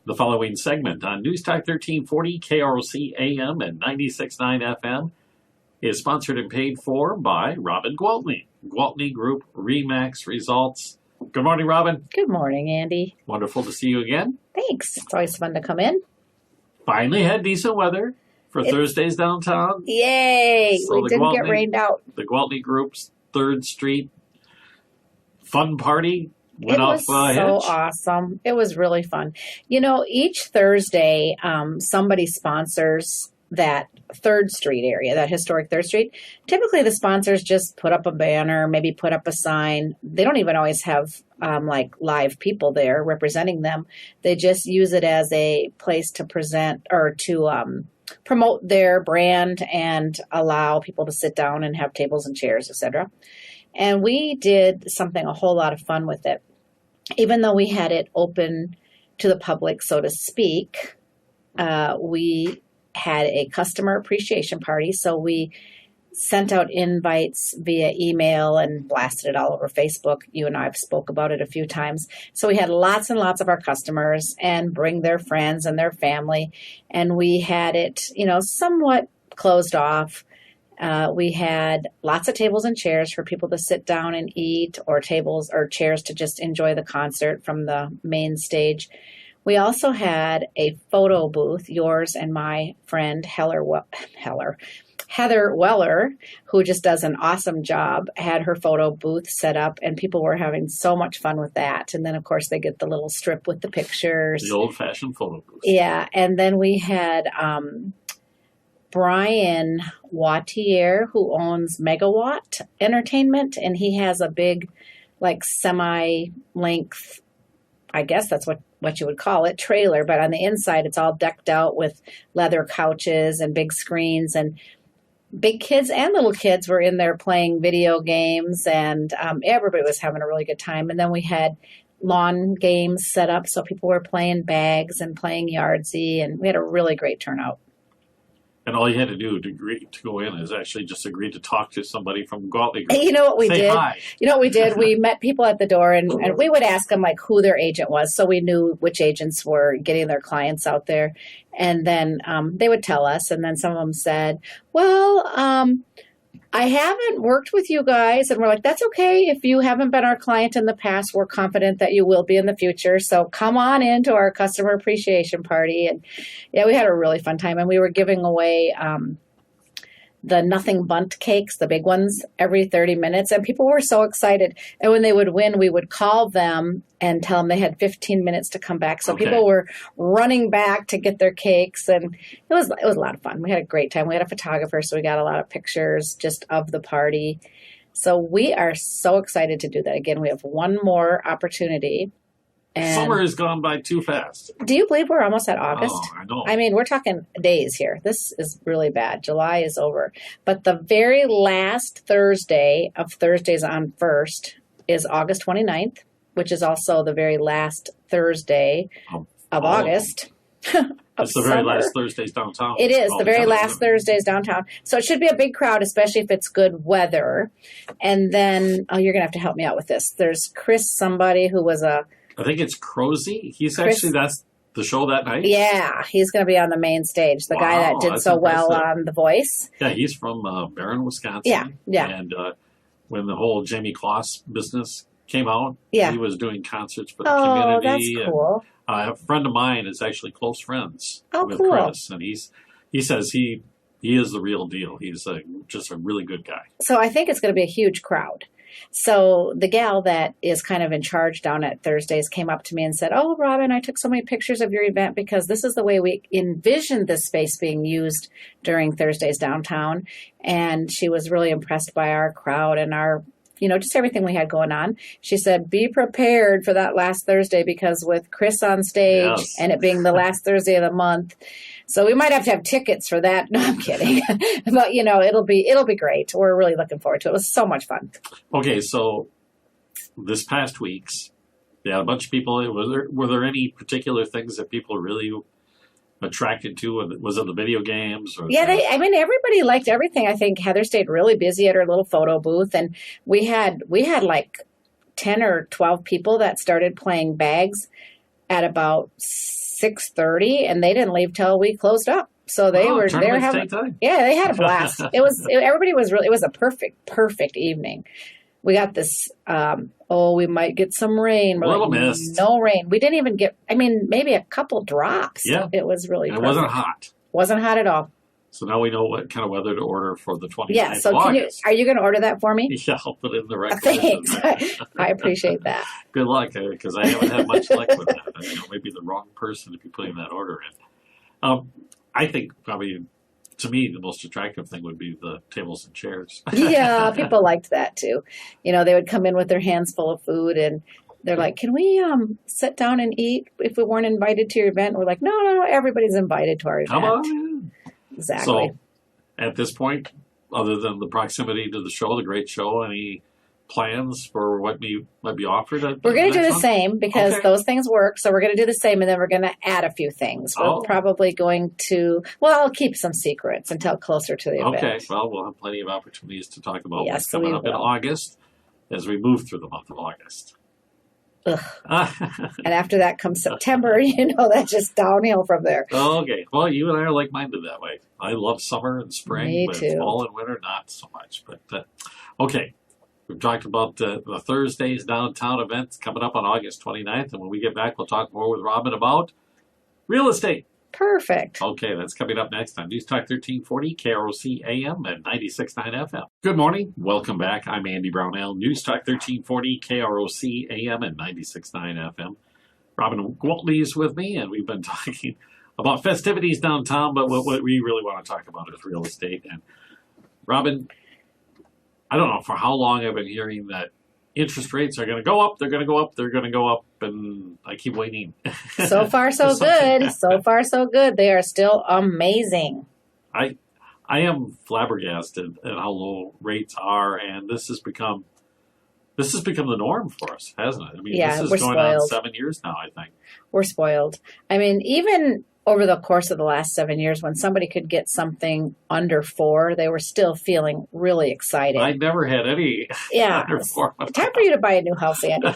The following segment on News Talk 1340 KROC-AM and 96.9 FM is sponsored and paid for by Robin Gwaltney, Gwaltney Group Remax Results. Good morning, Robin. Good morning, Andy. Wonderful to see you again. Thanks. It's always fun to come in. Finally had decent weather for Thursday's downtown. Yay! So we didn't get rained out. The Gwaltney Group's 3rd Street fun party went It was off so hedge. awesome. It was really fun. You know, each Thursday, somebody sponsors that 3rd Street area, that historic 3rd Street. Typically, the sponsors just put up a banner, maybe put up a sign. They don't even always have like live people there representing them. They just use it as a place to present or to promote their brand and allow people to sit down and have tables and chairs, etc. And we did something a whole lot of fun with it. Even though we had it open to the public, so to speak, we had a customer appreciation party. So we sent out invites via email and blasted it all over Facebook. You and I have spoke about it a few times. So we had lots and lots of our customers and bring their friends and their family. And we had it, somewhat closed off. We had lots of tables and chairs for people to sit down and eat, or tables or chairs to just enjoy the concert from the main stage. We also had a photo booth, yours and my friend Heather Weller, who just does an awesome job, had her photo booth set up, and people were having so much fun with that. And then, of course, they get the little strip with the pictures. The old-fashioned photo booth. Yeah, and then we had Brian Wattier, who owns Megawatt Entertainment, and he has a big, like, semi-length, I guess that's what you would call it, trailer, but on the inside it's all decked out with leather couches and big screens, and big kids and little kids were in there playing video games, and everybody was having a really good time. And then we had lawn games set up, so people were playing bags and playing Yardsy, and we had a really great turnout. And all you had to do to agree to go in is actually just agree to talk to somebody from Gwaltney Group. You know what we Say did? Hi. You know what we did? We met people at the door, and we would ask them like who their agent was, so we knew which agents were getting their clients out there. And then they would tell us, and then some of them said, well, I haven't worked with you guys. And we're like, that's okay. If you haven't been our client in the past, we're confident that you will be in the future. So come on into our customer appreciation party. And yeah, we had a really fun time. And we were giving away the nothing bunt cakes, the big ones, every 30 minutes. And people were so excited. And when they would win, we would call them and tell them they had 15 minutes to come back. So people were running back to get their cakes. And it was a lot of fun. We had a great time. We had a photographer, so we got a lot of pictures just of the party. So we are so excited to do that. Again, we have one more opportunity. And summer has gone by too fast. do you believe we're almost at August? Oh, I know. I mean, we're talking days here. This is really bad. July is over. But the very last Thursday of Thursdays on First is August 29th, which is also the very last Thursday of August. It's the very last Thursdays downtown. It is the very last Thursdays downtown. So it should be a big crowd, especially if it's good weather. And then, you're going to have to help me out with this. There's Chris, somebody who was I think it's Crozy. That's the show that night? Yeah, he's going to be on the main stage. The guy that did so well on The Voice. Yeah, he's from Barron, Wisconsin. Yeah. And when the whole Jamie Kloss business came out, he was doing concerts for the community. Oh, that's cool. And, a friend of mine is actually close friends with cool. Chris. And he says he is the real deal. He's just a really good guy. So I think it's going to be a huge crowd. So the gal that is kind of in charge down at Thursdays came up to me and said, oh, Robin, I took so many pictures of your event because this is the way we envisioned this space being used during Thursdays downtown. And she was really impressed by our crowd and our, just everything we had going on. She said, be prepared for that last Thursday because with Chris on stage and it being the last Thursday of the month, so we might have to have tickets for that. No, I'm kidding. But, it'll be great. We're really looking forward to it. It was so much fun. Okay, so this past week's, a bunch of people. Were there any particular things that people really attracted to? Was it the video games? Or everybody liked everything. I think Heather stayed really busy at her little photo booth, and we had like 10 or 12 people that started playing bags at about 6:30, and they didn't leave till we closed up. So they were having, time. yeah, they had a blast. Everybody was it was a perfect evening. We got this, we might get some rain. A little mist. No rain. We didn't even get, maybe a couple drops. Yeah. It was really perfect. It wasn't hot. Wasn't hot at all. So now we know what kind of weather to order for the 29th Yeah, so of August. are you going to order that for me? Yeah, I'll put it in the record. Thanks. I appreciate that. Good luck, because I haven't had much luck with that. Maybe the wrong person to be putting that order in. I think probably, to me, the most attractive thing would be the tables and chairs. Yeah, people liked that too. They would come in with their hands full of food, and they're like, "Can we sit down and eat if we weren't invited to your event?" We're like, "No, everybody's invited to our event." Come on. Exactly. So, at this point, other than the proximity to the show, the great show, any plans for what might be offered? We're going to do the same because those things work. So we're going to do the same, and then we're going to add a few things. We're probably going to, I'll keep some secrets until closer to the event. Okay. Well, we'll have plenty of opportunities to talk about what's coming up in August as we move through the month of August. Ugh. And after that comes September, that's just downhill from there. Okay. Well, you and I are like-minded that way. I love summer and spring, Me but too. fall and winter, not so much. But okay. We've talked about the Thursdays downtown events coming up on August 29th. And when we get back, we'll talk more with Robin about real estate. Perfect. Okay, that's coming up next on News Talk 1340, KROC-AM and 96.9 FM. Good morning. Welcome back. I'm Andy Brownell. News Talk 1340, KROC-AM and 96.9 FM. Robin Gwaltney is with me, and we've been talking about festivities downtown, but what we really want to talk about is real estate. And Robin, I don't know for how long I've been hearing that interest rates are going to go up, they're going to go up, they're going to go up, and I keep waiting. So far, so good. So far, so good. They are still amazing. I am flabbergasted at how low rates are, and this has become the norm for us, hasn't it? This is going on 7 years now, I think. We're spoiled. Even over the course of the last 7 years, when somebody could get something under 4, they were still feeling really excited. I never had any under 4. Time for you to buy a new house, Andy.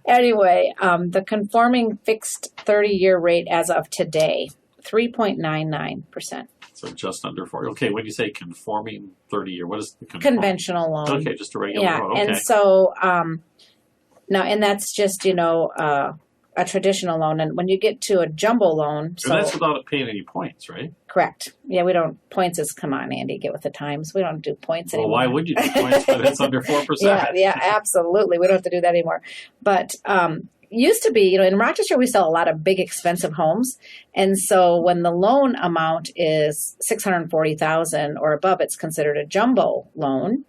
Anyway, the conforming fixed 30-year rate as of today, 3.99%. So just under 4. Okay, when you say conforming 30-year, what is the conventional loan? Okay, just a regular loan. Okay. And so now, and that's just a traditional loan. And when you get to a jumbo loan, so that's without paying any points, right? Correct. Yeah, we don't. Points is, come on, Andy, get with the times. We don't do points anymore. Well, why would you do points when it's under 4%? Yeah, absolutely. We don't have to do that anymore. But used to be, in Rochester, we sell a lot of big, expensive homes. And so when the loan amount is $640,000 or above, it's considered a jumbo loan.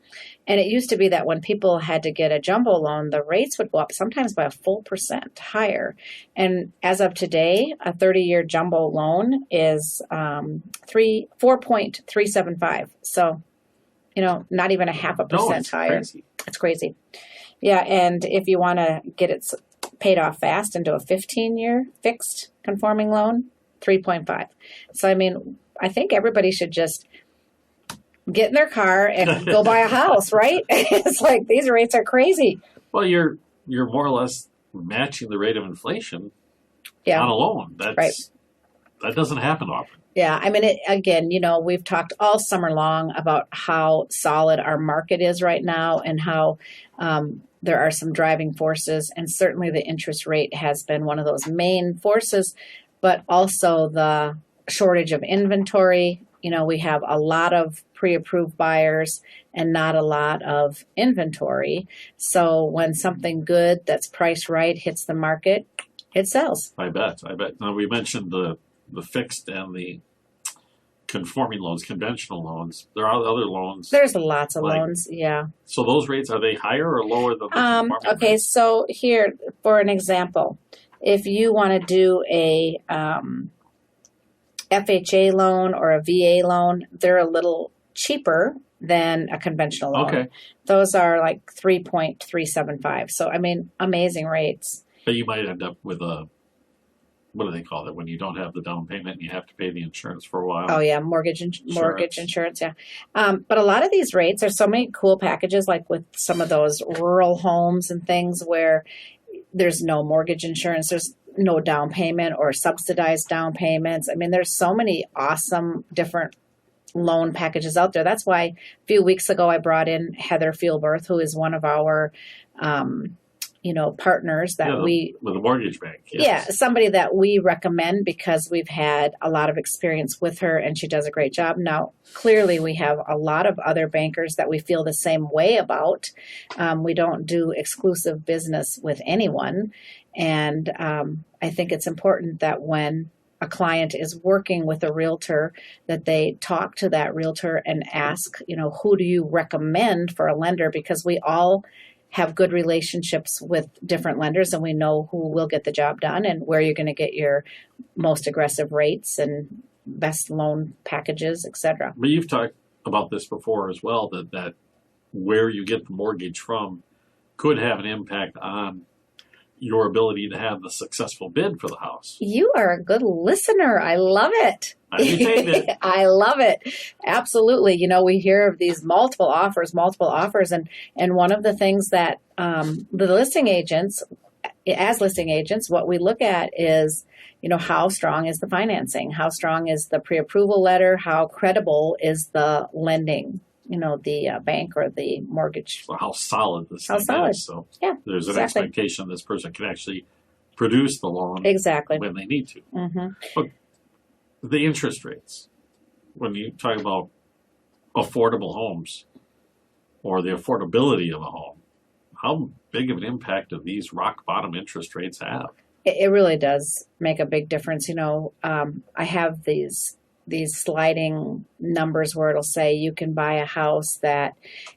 And it used to be that when people had to get a jumbo loan, the rates would go up sometimes by a full % higher. And as of today, a 30-year jumbo loan is 4.375. So, not even a 0.5% higher. Crazy. It's crazy. Yeah, and if you want to get it paid off fast into a 15-year fixed conforming loan, 3.5. So, I think everybody should just get in their car and go buy a house, right? It's like these rates are crazy. Well, you're more or less matching the rate of inflation on a loan. That's right. That doesn't happen often. Yeah, again, we've talked all summer long about how solid our market is right now and how there are some driving forces, and certainly the interest rate has been one of those main forces, but also the shortage of inventory. We have a lot of pre-approved buyers and not a lot of inventory. So when something good that's priced right hits the market, it sells. I bet. Now, we mentioned the fixed and the conforming loans, conventional loans. There are other loans. There's lots of loans, yeah. So those rates, are they higher or lower than the conforming okay, rates? So here, for an example, if you want to do a FHA loan or a VA loan, they're a little cheaper than a conventional loan. Okay. Those are like 3.375. So, amazing rates. But you might end up with what do they call it, when you don't have the down payment and you have to pay the insurance for a while? Oh, yeah, mortgage insurance, yeah. But a lot of these rates, there's so many cool packages, like with some of those rural homes and things where there's no mortgage insurance. There's no down payment or subsidized down payments. I mean, there's so many awesome different loan packages out there. That's why a few weeks ago I brought in Heather Fieldberth, who is one of our partners that with the mortgage bank. Yes. Yeah, somebody that we recommend because we've had a lot of experience with her and she does a great job. Now, clearly we have a lot of other bankers that we feel the same way about. We don't do exclusive business with anyone. And I think it's important that when a client is working with a realtor, that they talk to that realtor and ask, who do you recommend for a lender? Because we all have good relationships with different lenders and we know who will get the job done and where you're going to get your most aggressive rates and best loan packages, etc. But you've talked about this before as well, that where you get the mortgage from could have an impact on your ability to have the successful bid for the house. You are a good listener. I love it. I retained it. I love it. Absolutely. We hear of these multiple offers, and one of the things that the listing agents, what we look at is, how strong is the financing? How strong is the pre-approval letter? How credible is the lending? The bank or the mortgage. So how solid this thing is. So yeah, there's an exactly. expectation this person can actually produce the loan exactly when they need to. Mm-hmm. But the interest rates, when you talk about affordable homes or the affordability of a home, how big of an impact do these rock bottom interest rates have? It really does make a big difference. I have these sliding numbers where it'll say you can buy a house that,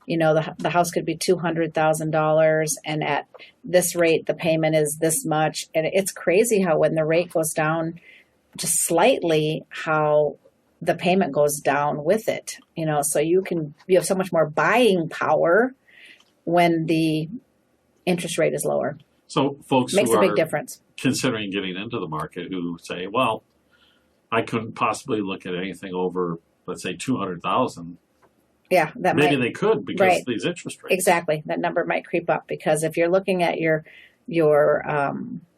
the house could be $200,000 and at this rate, the payment is this much. And it's crazy how when the rate goes down just slightly, how the payment goes down with it, so you have so much more buying power when the interest rate is lower. So folks makes who a big are difference considering getting into the market who say, well, I couldn't possibly look at anything over, let's say, 200,000. Yeah, maybe they could because of these interest rates. Exactly, that number might creep up because if you're looking at your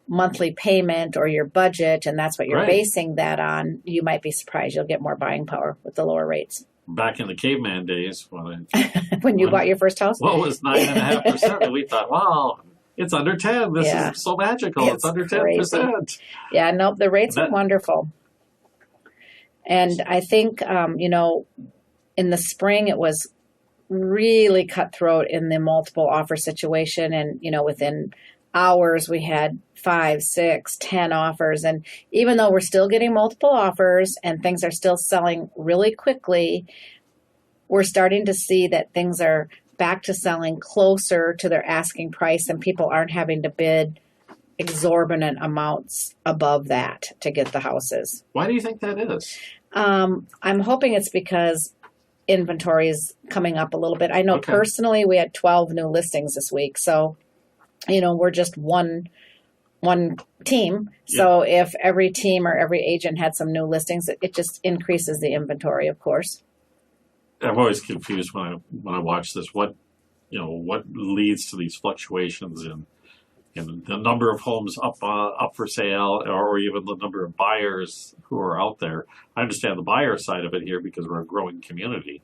monthly payment or your budget, and that's what you're basing that on, you might be surprised. You'll get more buying power with the lower rates. Back in the caveman days, when you bought your first house, well, it was 9.5%, and we thought, wow. It's under 10. This is so magical. It's under 10%. Yeah, nope. The rates are wonderful. And I think, in the spring, it was really cutthroat in the multiple offer situation. And, within hours, we had 5, 6, 10 offers. And even though we're still getting multiple offers and things are still selling really quickly, we're starting to see that things are back to selling closer to their asking price and people aren't having to bid exorbitant amounts above that to get the houses. Why do you think that is? I'm hoping it's because inventory is coming up a little bit. I know personally we had 12 new listings this week. So, we're just one team. So if every team or every agent had some new listings, it just increases the inventory, of course. I'm always confused when I watch this. What leads to these fluctuations in the number of homes up for sale, or even the number of buyers who are out there? I understand the buyer side of it here because we're a growing community.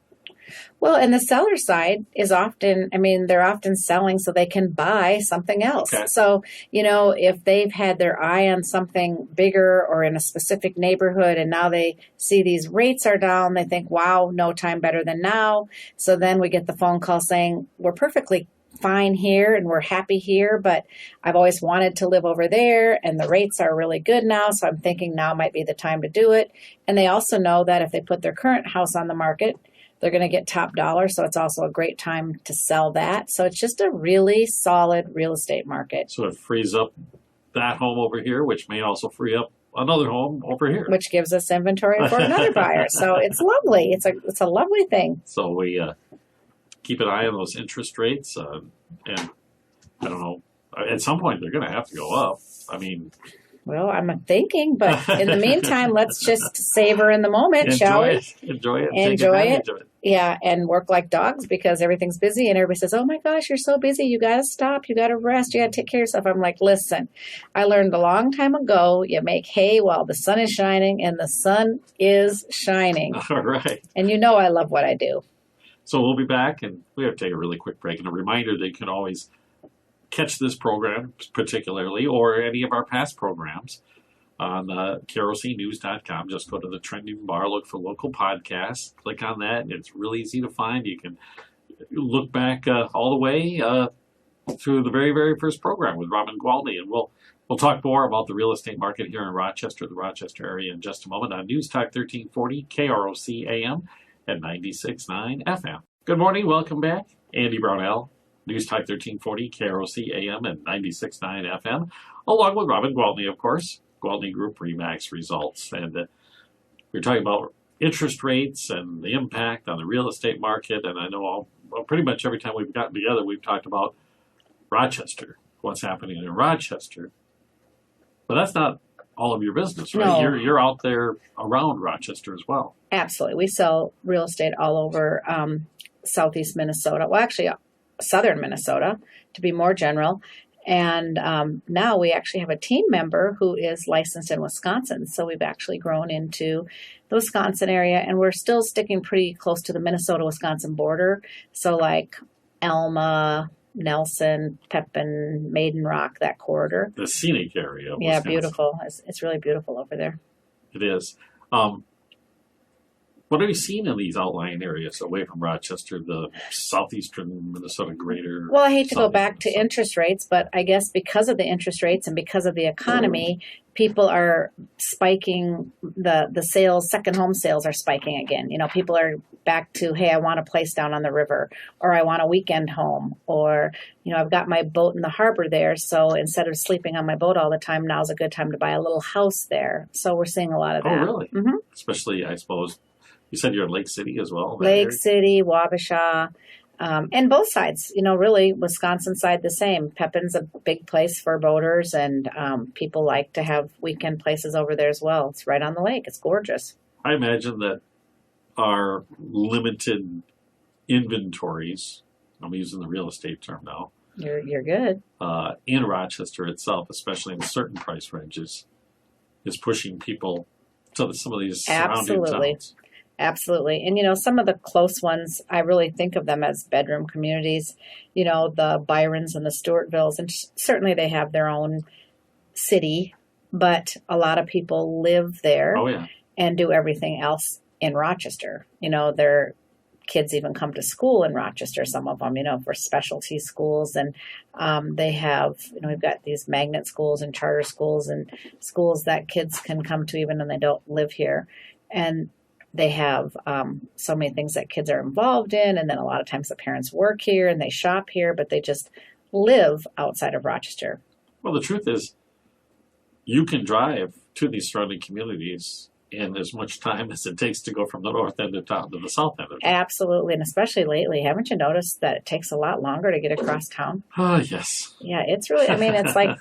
Well, and the seller side is they're often selling so they can buy something else. Okay. So, if they've had their eye on something bigger or in a specific neighborhood and now they see these rates are down, they think, wow, no time better than now. So then we get the phone call saying, we're perfectly fine here and we're happy here, but I've always wanted to live over there and the rates are really good now. So I'm thinking now might be the time to do it. And they also know that if they put their current house on the market, they're going to get top dollar, so it's also a great time to sell that. So it's just a really solid real estate market. So it frees up that home over here, which may also free up another home over here. Which gives us inventory for another buyer. So it's lovely. It's a lovely thing. So we keep an eye on those interest rates. And I don't know, at some point they're going to have to go up. Well, I'm thinking, but in the meantime, let's just savor in the moment, shall we? Enjoy it. Enjoy Take advantage of it. Yeah, and work like dogs because everything's busy and everybody says, oh my gosh, you're so busy. You got to stop. You got to rest. You got to take care of yourself. I'm like, listen, I learned a long time ago, you make hay while the sun is shining, and the sun is shining. All right. And you know I love what I do. So we'll be back, and we have to take a really quick break. And a reminder that you can always catch this program particularly or any of our past programs on KROCnews.com. Just go to the trending bar, look for local podcasts, click on that, and it's really easy to find. You can look back all the way through the very, very first program with Robin Gwaltney, and we'll talk more about the real estate market here in Rochester, the Rochester area, in just a moment on News Talk 1340 KROC-AM at 96.9 FM. Good morning, welcome back. Andy Brownell, News Talk 1340 KROC-AM at 96.9 FM, along with Robin Gwaltney, of course. Gwaltney Group RE/MAX results. And we're talking about interest rates and the impact on the real estate market. And I know pretty much every time we've gotten together, we've talked about Rochester, what's happening in Rochester. But that's not all of your business, right? No. You're out there around Rochester as well. Absolutely. We sell real estate all over southeast Minnesota. Well, actually, southern Minnesota, to be more general. And now we actually have a team member who is licensed in Wisconsin. So we've actually grown into the Wisconsin area, and we're still sticking pretty close to the Minnesota-Wisconsin border. So like Alma, Nelson, Pepin, Maiden Rock, that corridor. The scenic area of Yeah, Wisconsin. beautiful. It's really beautiful over there. It is. What have you seen in these outlying areas away from Rochester, the southeastern Minnesota greater? Well, I hate to go southeast back to Minnesota? interest rates, but I guess because of the interest rates and because of the economy, people are spiking the sales, second home sales are spiking again. You know, people are back to, hey, I want a place down on the river, or I want a weekend home, or, you know, I've got my boat in the harbor there. So instead of sleeping on my boat all the time, now's a good time to buy a little house there. So we're seeing a lot of that. Oh, really? Mm-hmm. Especially, I suppose, you said you're in Lake City as well? that Lake area? City, Wabasha, and both sides, you know, really Wisconsin side the same. Pepin's a big place for boaters, and people like to have weekend places over there as well. It's right on the lake. It's gorgeous. I imagine that our limited inventories, I'm using the real estate term now, You're good. in Rochester itself, especially in certain price ranges, is pushing people to some of these surrounding Absolutely. towns. Absolutely. And, you know, some of the close ones, I really think of them as bedroom communities, you know, the Byrons and the Stewartvilles, and certainly they have their own city, but a lot of people live there Oh, yeah. and do everything else in Rochester. You know, their kids even come to school in Rochester, some of them, you know, for specialty schools. And they have, you know, we've got these magnet schools and charter schools and schools that kids can come to even when they don't live here. And they have so many things that kids are involved in. And then a lot of times the parents work here and they shop here, but they just live outside of Rochester. Well, the truth is, you can drive to these surrounding communities in as much time as it takes to go from the north end of town to the south end of town. Absolutely. And especially lately, haven't you noticed that it takes a lot longer to get across town? Oh, yes. Yeah, it's really, I mean, it's like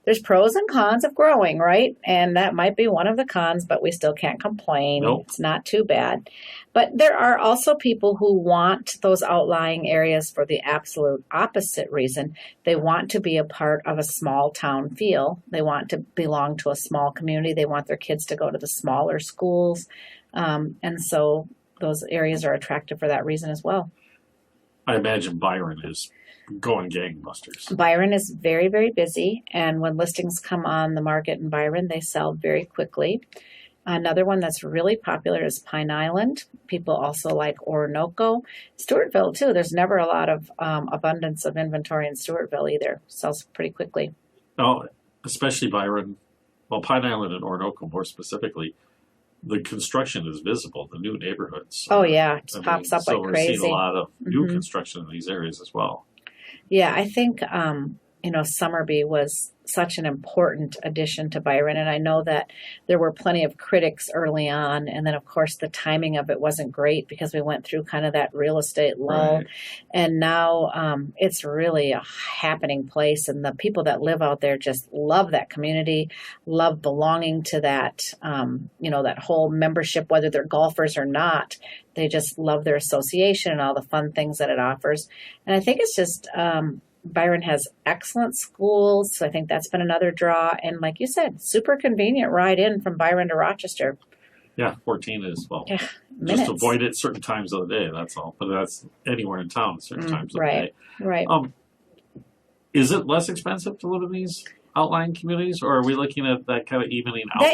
there's pros and cons of growing, right? And that might be one of the cons, but we still can't complain. Nope. It's not too bad. But there are also people who want those outlying areas for the absolute opposite reason. They want to be a part of a small town feel. They want to belong to a small community. They want their kids to go to the smaller schools. And so those areas are attractive for that reason as well. I imagine Byron is going gangbusters. Byron is very, very busy. And when listings come on the market in Byron, they sell very quickly. Another one that's really popular is Pine Island. People also like Orinoco. Stewartville, too. There's never a lot of abundance of inventory in Stewartville either. Sells pretty quickly. Oh, especially Byron. Well, Pine Island and Orinoco more specifically, the construction is visible, the new neighborhoods. Oh, yeah. It just pops up so like crazy. we're seeing a lot of new Mhm. construction in these areas as well. Yeah, I think Summerby was such an important addition to Byron. And I know that there were plenty of critics early on. And then, of course, the timing of it wasn't great because we went through kind of that real estate lull. Right. And now it's really a happening place. And the people that live out there just love that community, love belonging to that, that whole membership, whether they're golfers or not. They just love their association and all the fun things that it offers. And I think it's just Byron has excellent schools. So I think that's been another draw. And like you said, super convenient ride in from Byron to Rochester. Yeah, 14 is, well, Yeah, just minutes. avoid it certain times of the day, that's all. But that's anywhere in town, certain times of the day. Right. Is it less expensive to live in these outlying communities, or are we looking at that kind of evening out?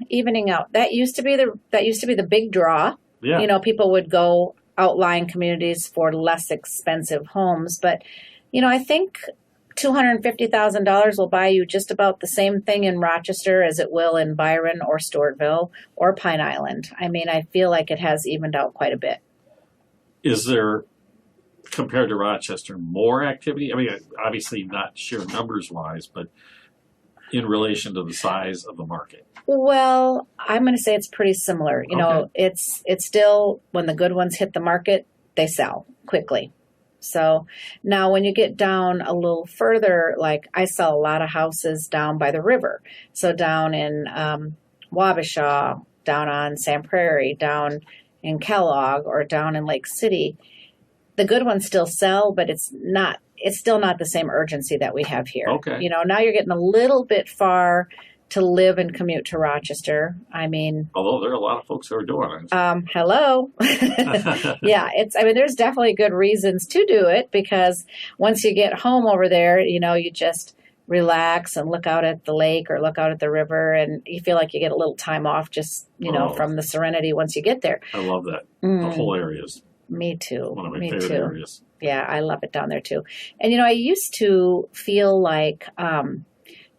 Evening out. That used to be the big draw. Yeah. People would go outlying communities for less expensive homes, but I think $250,000 will buy you just about the same thing in Rochester as it will in Byron or Stewartville or Pine Island. I mean, I feel like it has evened out quite a bit. Is there, compared to Rochester, more activity? I mean, obviously not sheer numbers wise, but in relation to the size of the market. Well, I'm going to say it's pretty similar. Okay. It's still, when the good ones hit the market, they sell quickly. So now when you get down a little further, like I sell a lot of houses down by the river. So down in Wabasha, down on Sand Prairie, down in Kellogg, or down in Lake City. The good ones still sell, but it's still not the same urgency that we have here. Okay. Now you're getting a little bit far to live and commute to Rochester. I mean, although there are a lot of folks who are doing it. Hello. Yeah, there's definitely good reasons to do it, because once you get home over there, you just relax and look out at the lake or look out at the river, and you feel like you get a little time off just, from the serenity once you get there. I love that. The whole area is Me too. one of my Me favorite too. areas. Yeah, I love it down there too. And I used to feel like,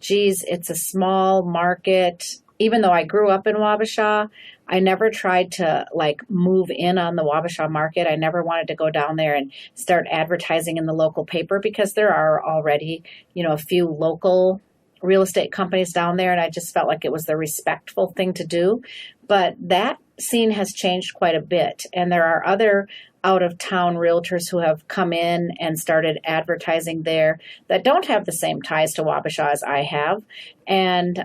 it's a small market. Even though I grew up in Wabasha, I never tried to move in on the Wabasha market. I never wanted to go down there and start advertising in the local paper, because there are already, a few local real estate companies down there. And I just felt like it was the respectful thing to do. But that scene has changed quite a bit. And there are other out-of-town realtors who have come in and started advertising there that don't have the same ties to Wabasha as I have. And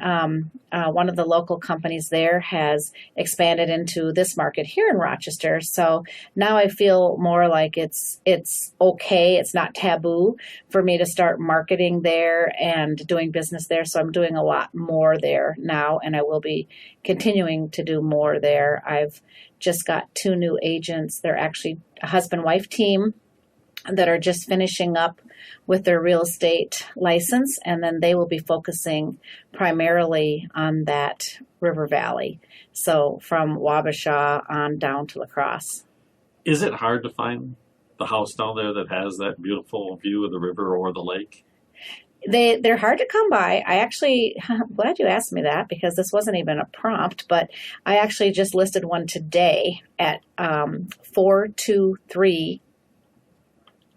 one of the local companies there has expanded into this market here in Rochester. So now I feel more like it's okay. It's not taboo for me to start marketing there and doing business there. So I'm doing a lot more there now, and I will be continuing to do more there. I've just got 2 new agents. They're actually a husband-wife team that are just finishing up with their real estate license, and then they will be focusing primarily on that river valley. So from Wabasha on down to La Crosse. Is it hard to find the house down there that has that beautiful view of the river or the lake? They're hard to come by. I'm glad you asked me that, because this wasn't even a prompt, but I actually just listed one today at 423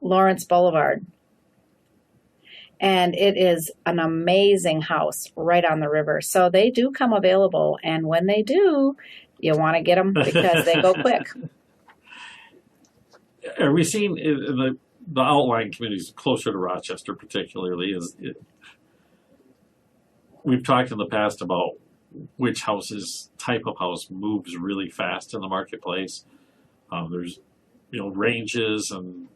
Lawrence Boulevard. And it is an amazing house right on the river. So they do come available. And when they do, you want to get them because they go quick. Are we seeing in the outlying communities closer to Rochester particularly, we've talked in the past about which type of house moves really fast in the marketplace. There's, ranges and,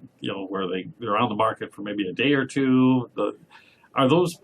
where they're on the market for maybe a day or two. Are those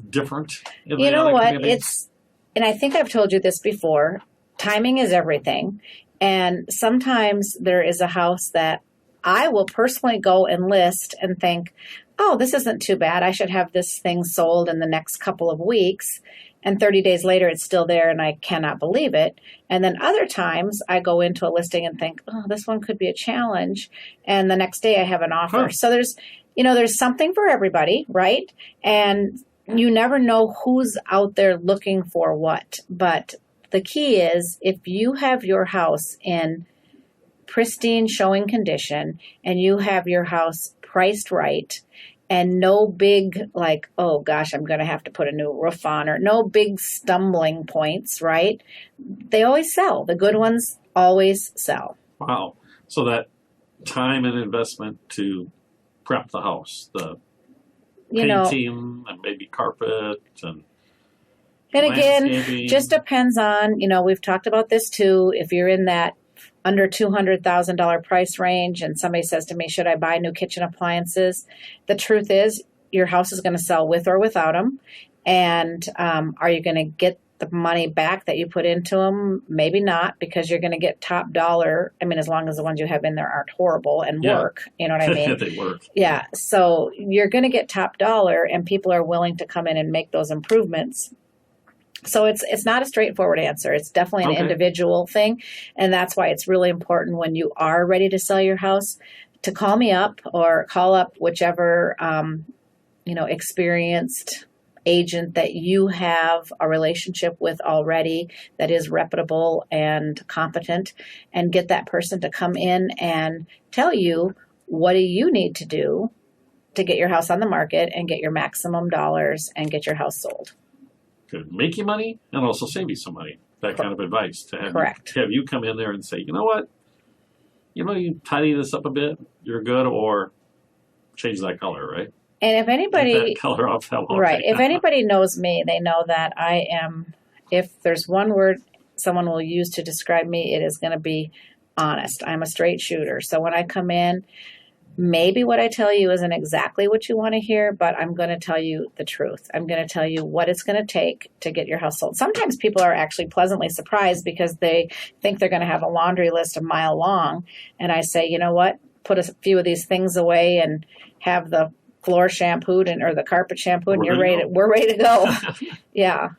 different in the other communities? And I think I've told you this before, timing is everything. And sometimes there is a house that I will personally go and list and think, oh, this isn't too bad. I should have this thing sold in the next couple of weeks. And 30 days later, it's still there and I cannot believe it. And then other times I go into a listing and think, oh, this one could be a challenge. And the next day I have an offer. Huh. So there's something for everybody, right? And you never know who's out there looking for what. But the key is, if you have your house in pristine showing condition and you have your house priced right and no big, like, oh gosh, I'm going to have to put a new roof on, or no big stumbling points, right? They always sell. The good ones always sell. Wow. So that time and investment to prep the house, the painting and maybe carpet and again, landscaping. just depends on, we've talked about this too. If you're in that under $200,000 price range and somebody says to me, should I buy new kitchen appliances? The truth is your house is going to sell with or without them. And are you going to get the money back that you put into them? Maybe not, because you're going to get top dollar. I mean, as long as the ones you have in there aren't horrible and work, you know what I mean? They work. Yeah. So you're going to get top dollar, and people are willing to come in and make those improvements. So it's not a straightforward answer. It's definitely an individual thing. And that's why it's really important when you are ready to sell your house to call me up or call up whichever, experienced agent that you have a relationship with already that is reputable and competent, and get that person to come in and tell you, what do you need to do to get your house on the market and get your maximum dollars and get your house sold. Could make you money and also save you some money. That kind of advice to have you come in there and say, you know what, you tidy this up a bit, you're good, or change that color, right? And if anybody, take that color off that wall, right? If anybody knows me, they know that I am. If there's one word someone will use to describe me, it is going to be honest. I'm a straight shooter. So when I come in, maybe what I tell you isn't exactly what you want to hear, but I'm going to tell you the truth. I'm going to tell you what it's going to take to get your house sold. Sometimes people are actually pleasantly surprised because they think they're going to have a laundry list a mile long. And I say, you know what? Put a few of these things away and have the floor shampooed or the carpet shampooed, and we're ready to go. Yeah.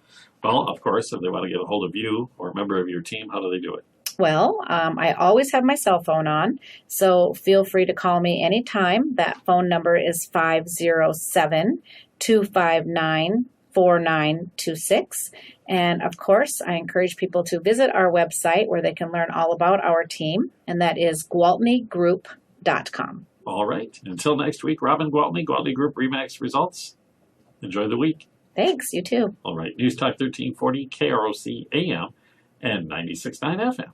Well, of course, if they want to get a hold of you or a member of your team, how do they do it? Well, I always have my cell phone on, so feel free to call me anytime. That phone number is 507-259-4926. And of course, I encourage people to visit our website where they can learn all about our team, and that is GwaltneyGroup.com. All right. Until next week, Robin Gwaltney, Gwaltney Group RE/MAX Results. Enjoy the week. Thanks. You too. All right. News Talk 1340, KROC-AM, and 96.9 FM.